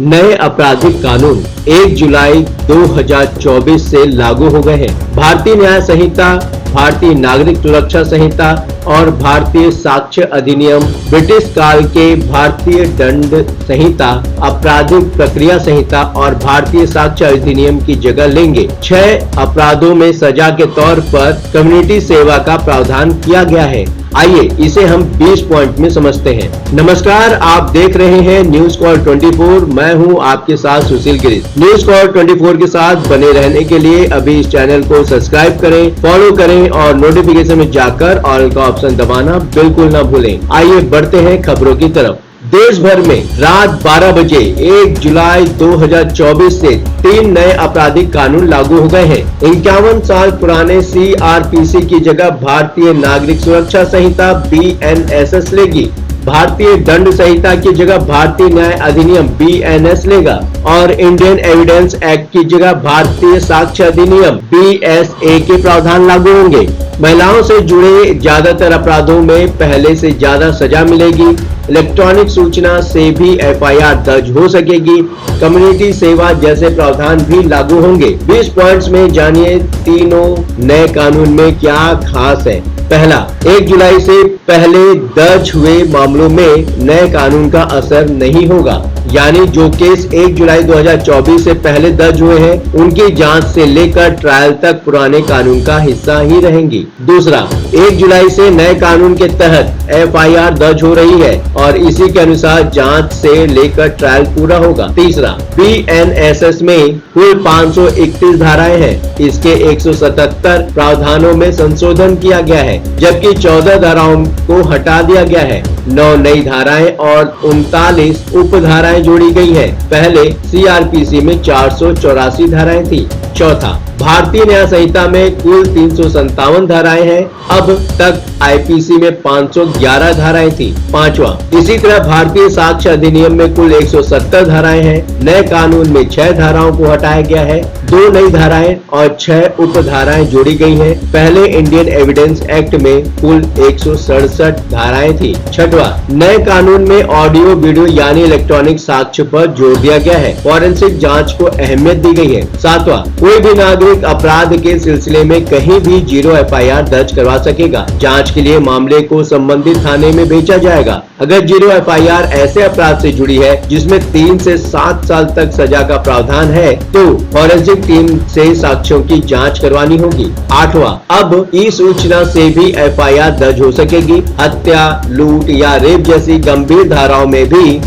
नए आपराधिक कानून 1 जुलाई 2024 से लागू हो गए हैं। भारतीय न्याय संहिता, भारतीय नागरिक सुरक्षा संहिता और भारतीय साक्ष्य अधिनियम ब्रिटिश काल के भारतीय दंड संहिता, आपराधिक प्रक्रिया संहिता और भारतीय साक्ष्य अधिनियम की जगह लेंगे। 6 अपराधों में सजा के तौर पर कम्युनिटी सेवा का प्रावधान किया गया है। आइए इसे हम 20 पॉइंट में समझते हैं। नमस्कार, आप देख रहे हैं न्यूज कॉल 24। मैं हूं आपके साथ सुशील गिरीश। न्यूज कॉल 24 के साथ बने रहने के लिए अभी इस चैनल को सब्सक्राइब करें, फॉलो करें और नोटिफिकेशन में जाकर ऑल का ऑप्शन दबाना बिल्कुल ना भूलें। आइए बढ़ते हैं खबरों की तरफ। देश भर में रात 12 बजे 1 जुलाई 2024 से 3 नए आपराधिक कानून लागू हो गए हैं। 51 साल पुराने CRPC की जगह भारतीय नागरिक सुरक्षा संहिता BNSS लेगी। भारतीय दंड संहिता की जगह भारतीय न्याय अधिनियम BNS लेगा और इंडियन एविडेंस एक्ट की जगह भारतीय साक्ष्य अधिनियम BSA के प्रावधान लागू होंगे। महिलाओं से जुड़े ज्यादातर अपराधों में पहले से ज्यादा सजा मिलेगी। इलेक्ट्रॉनिक सूचना से भी FIR दर्ज हो सकेगी। कम्युनिटी सेवा जैसे प्रावधान भी लागू होंगे। 20 पॉइंट्स में जानिए तीनों नए कानून में क्या खास है। पहला, 1 जुलाई से पहले दर्ज हुए मामलों में नए कानून का असर नहीं होगा, यानी जो केस 1 जुलाई 2024 से पहले दर्ज हुए हैं उनकी जांच से लेकर ट्रायल तक पुराने कानून का हिस्सा ही रहेंगी। दूसरा, 1 जुलाई से नए कानून के तहत FIR दर्ज हो रही है और इसी के अनुसार जांच से लेकर ट्रायल पूरा होगा। तीसरा, BNSS में कुल 531 धाराएं हैं। इसके 177 प्रावधानों में संशोधन किया गया है, जबकि 14 धाराओं को हटा दिया गया है। 9 नई धाराएं और 39 उप धाराएं जोड़ी गई हैं। पहले CRPC में 484 धाराएं थी। चौथा, भारतीय न्याय संहिता में कुल 357 धाराएं हैं। अब तक IPC में 511 धाराएं थी। पांचवा, इसी तरह भारतीय साक्ष्य अधिनियम में कुल 170 धाराएं हैं। नए कानून में 6 धाराओं को हटाया गया है। 2 नई धाराएं और 6 उप धाराएं जोड़ी गई हैं। पहले इंडियन एविडेंस एक्ट में कुल 167 धाराएं थी। छठवा, नए कानून में ऑडियो वीडियो यानी इलेक्ट्रॉनिक साक्ष्य पर जोर दिया गया है। फॉरेंसिक जांच को अहमियत दी गई है। सातवां, कोई भी नागरिक अपराध के सिलसिले में कहीं भी 0 FIR दर्ज करवा सकेगा। जांच के लिए मामले को संबंधित थाने में भेजा जाएगा। अगर 0 FIR ऐसे अपराध से जुड़ी है जिसमें 3 से 7 साल तक सजा का प्रावधान है तो फॉरेंसिक टीम से साक्ष्यों की जांच करवानी होगी। आठवां, अब ई-सूचना से भी FIR दर्ज हो सकेगी। हत्या, लूट या रेप जैसी गंभीर धाराओं में भी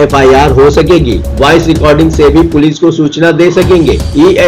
FIR हो सकेगी। वॉइस रिकॉर्डिंग से भी पुलिस को सूचना दे सकेंगे।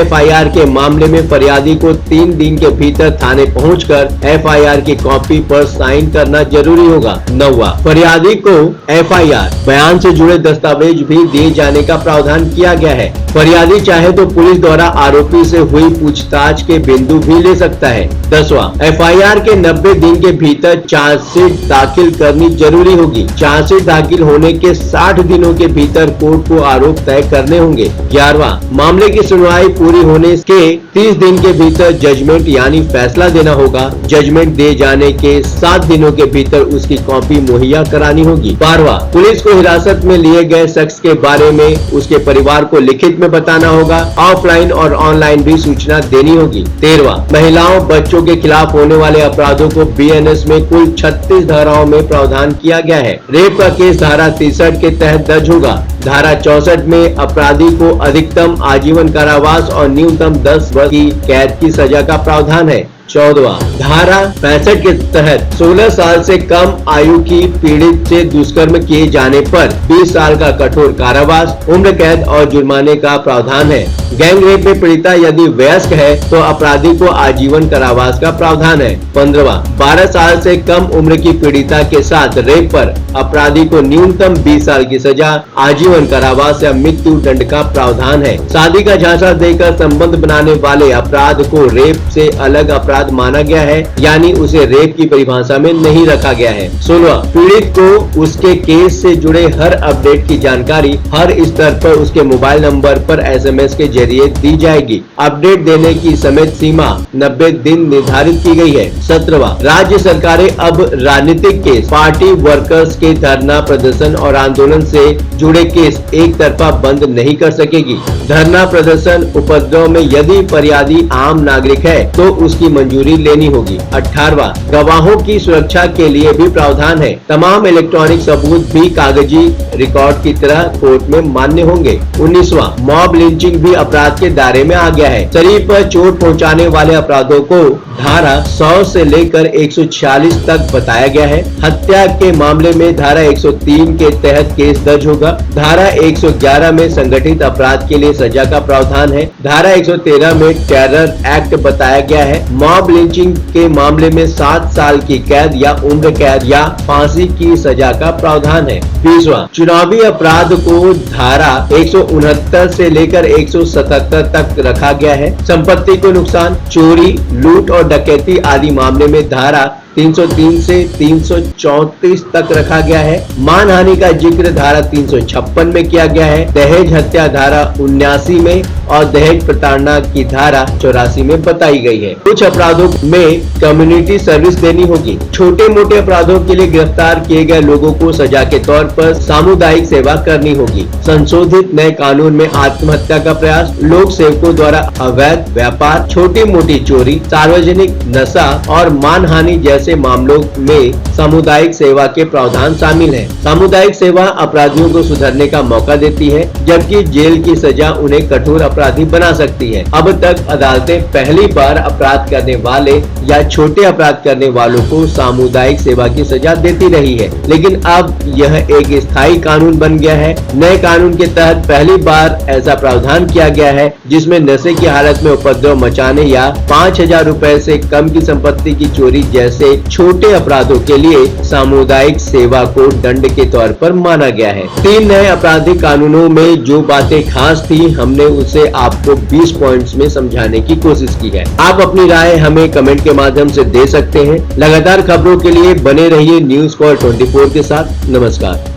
FIR के मामले में फरियादी को 3 दिन के भीतर थाने पहुंचकर FIR की कॉपी पर साइन करना जरूरी होगा। 9वां, फरियादी को FIR बयान से जुड़े दस्तावेज भी दिए जाने का प्रावधान किया गया है। फरियादी चाहे तो पुलिस द्वारा आरोपी से हुई पूछताछ के बिंदु भी ले सकता है। 10वां, FIR के 90 दिन के भीतर चार्जशीट दाखिल करनी जरूरी होगी। चार्जशीट दाखिल होने के 60 दिनों के भीतर कोर्ट को आरोप तय करने होंगे। 11वां, मामले की सुनवाई पूरी होने के 30 दिन के भीतर जजमेंट यानी फैसला देना होगा। जजमेंट दिए जाने के 7 दिनों के भीतर उसकी कॉपी मुहैया करानी होगी। 12वां, पुलिस को हिरासत में लिए गए शख्स के बारे में उसके परिवार को लिखित में बताना होगा। ऑफलाइन और ऑनलाइन भी सूचना देनी होगी। 13वां, महिलाओं बच्चों के खिलाफ होने वाले अपराधों को BNS में कुल 36 धाराओं में प्रावधान किया गया है। रेप का केस धारा 63 के तहत दर्ज होगा। धारा 64 में अपराधी को अधिकतम आजीवन कारावास और न्यूनतम 10 वर्ष की कैद की सजा का प्रावधान है। 14वां, धारा 65 के तहत 16 साल से कम आयु की पीड़ित से दुष्कर्म किए जाने पर 20 साल का कठोर कारावास, उम्र कैद और जुर्माने का प्रावधान है। गैंग रेप में पीड़िता यदि वयस्क है तो अपराधी को आजीवन कारावास का प्रावधान है। 15वां, 12 साल से कम उम्र की पीड़िता के साथ रेप पर अपराधी को न्यूनतम 20 साल की सजा, आजीवन कारावास या मृत्यु दंड का प्रावधान है। शादी का झांसा देकर संबंध बनाने वाले अपराध को रेप से अलग अपराध अपराध माना गया है, यानी उसे रेप की परिभाषा में नहीं रखा गया है। 16, पीड़ित को उसके केस से जुड़े हर अपडेट की जानकारी हर स्तर पर उसके मोबाइल नंबर पर SMS के जरिए दी जाएगी। अपडेट देने की समय सीमा 90 दिन निर्धारित की गई है। 17, राज्य सरकारें अब राजनीतिक केस, पार्टी वर्कर्स के धरना प्रदर्शन और आंदोलन से जुड़े केस एक तरफा बंद नहीं कर सकेगी। धरना प्रदर्शन उपद्रव में यदि फरियादी आम नागरिक है तो उसकी मंजूरी लेनी होगी। 18, गवाहों की सुरक्षा के लिए भी प्रावधान है। तमाम इलेक्ट्रॉनिक सबूत भी कागजी रिकॉर्ड की तरह कोर्ट में मान्य होंगे। 19, मॉब लिंचिंग भी अपराध के दायरे में आ गया है। शरीर पर चोट पहुंचाने वाले अपराधों को धारा 100 से लेकर 146 तक बताया गया है। हत्या के मामले में धारा 103 के तहत केस दर्ज होगा। धारा 111 में संगठित अपराध के लिए सजा का प्रावधान है। धारा 113 में टेरर एक्ट बताया गया है। मॉब लिंचिंग के मामले में 7 साल की कैद या उम्र कैद या फांसी की सजा का प्रावधान है। 20वां, चुनावी अपराध को धारा 169 से लेकर 177 तक रखा गया है। संपत्ति को नुकसान, चोरी, लूट और डकैती आदि मामले में धारा 303 से 334 तक रखा गया है। मानहानि का जिक्र धारा 356 में किया गया है। दहेज हत्या धारा 79 में और दहेज प्रताड़ना की धारा 84 में बताई गई है। कुछ अपराधों में कम्युनिटी सर्विस देनी होगी। छोटे मोटे अपराधों के लिए गिरफ्तार किए गए लोगों को सजा के तौर पर सामुदायिक सेवा करनी होगी। संशोधित नए कानून में आत्महत्या का प्रयास, लोक सेवकों द्वारा अवैध व्यापार, छोटी मोटी चोरी, सार्वजनिक नशा और मानहानि जैसे मामलों में सामुदायिक सेवा के प्रावधान शामिल हैं। सामुदायिक सेवा अपराधियों को सुधरने का मौका देती है, जबकि जेल की सजा उन्हें कठोर अपराधी बना सकती है। अब तक अदालतें पहली बार अपराध करने वाले या छोटे अपराध करने वालों को सामुदायिक सेवा की सजा देती रही है, लेकिन अब यह एक स्थायी कानून बन गया है। नए कानून के तहत पहली बार ऐसा प्रावधान किया गया है जिसमें नशे की हालत में उपद्रव मचाने या 5,000 रुपए से कम की संपत्ति की चोरी जैसे छोटे अपराधों के लिए सामुदायिक सेवा को दंड के तौर पर माना गया है। 3 नए आपराधिक कानूनों में जो बातें खास थी, हमने उसे आपको 20 पॉइंट्स में समझाने की कोशिश की है। आप अपनी राय हमें कमेंट के माध्यम से दे सकते हैं। लगातार खबरों के लिए बने रहिए न्यूज़ कॉल 24 के साथ। नमस्कार।